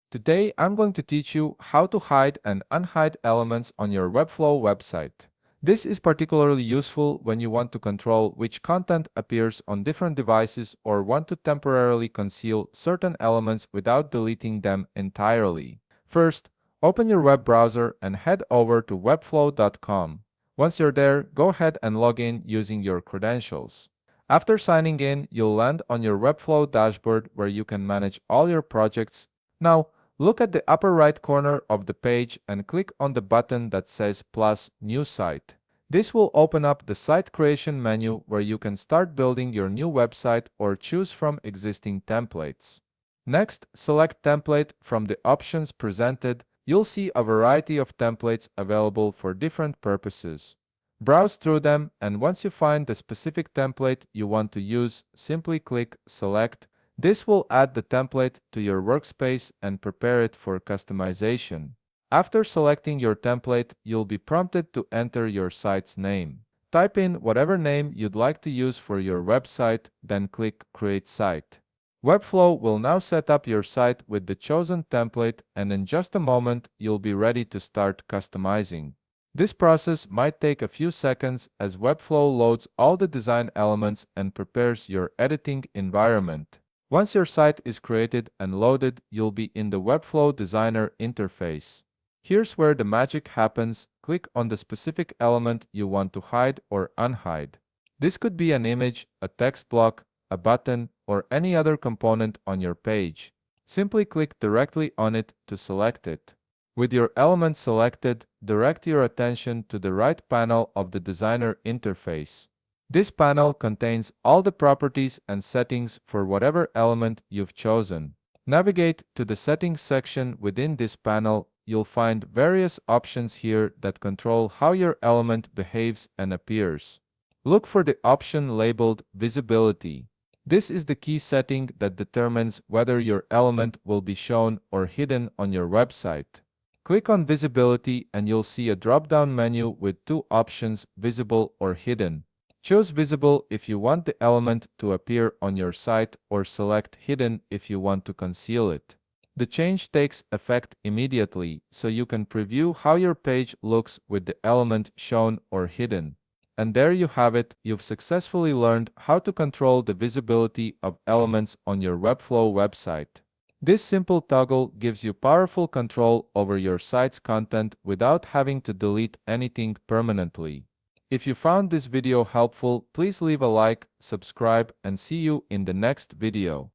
Today, I'm going to teach you how to hide and unhide elements on your Webflow website. This is particularly useful when you want to control which content appears on different devices or want to temporarily conceal certain elements without deleting them entirely. First, open your web browser and head over to webflow.com. Once you're there, go ahead and log in using your credentials. After signing in, you'll land on your Webflow dashboard where you can manage all your projects. Now, look at the upper right corner of the page and click on the button that says plus New Site. This will open up the site creation menu where you can start building your new website or choose from existing templates. Next, select Template from the options presented. You'll see a variety of templates available for different purposes. Browse through them, and once you find the specific template you want to use, simply click Select. This will add the template to your workspace and prepare it for customization. After selecting your template, you'll be prompted to enter your site's name. Type in whatever name you'd like to use for your website, then click Create Site. Webflow will now set up your site with the chosen template, and in just a moment, you'll be ready to start customizing. This process might take a few seconds as Webflow loads all the design elements and prepares your editing environment. Once your site is created and loaded, you'll be in the Webflow Designer interface. Here's where the magic happens. Click on the specific element you want to hide or unhide. This could be an image, a text block, a button, or any other component on your page. Simply click directly on it to select it. With your element selected, direct your attention to the right panel of the Designer interface. This panel contains all the properties and settings for whatever element you've chosen. Navigate to the Settings section within this panel. You'll find various options here that control how your element behaves and appears. Look for the option labeled Visibility. This is the key setting that determines whether your element will be shown or hidden on your website. Click on Visibility and you'll see a drop-down menu with two options, Visible or Hidden. Choose Visible if you want the element to appear on your site, or select Hidden if you want to conceal it. The change takes effect immediately, so you can preview how your page looks with the element shown or hidden. And there you have it, you've successfully learned how to control the visibility of elements on your Webflow website. This simple toggle gives you powerful control over your site's content without having to delete anything permanently. If you found this video helpful, please leave a like, subscribe, and see you in the next video.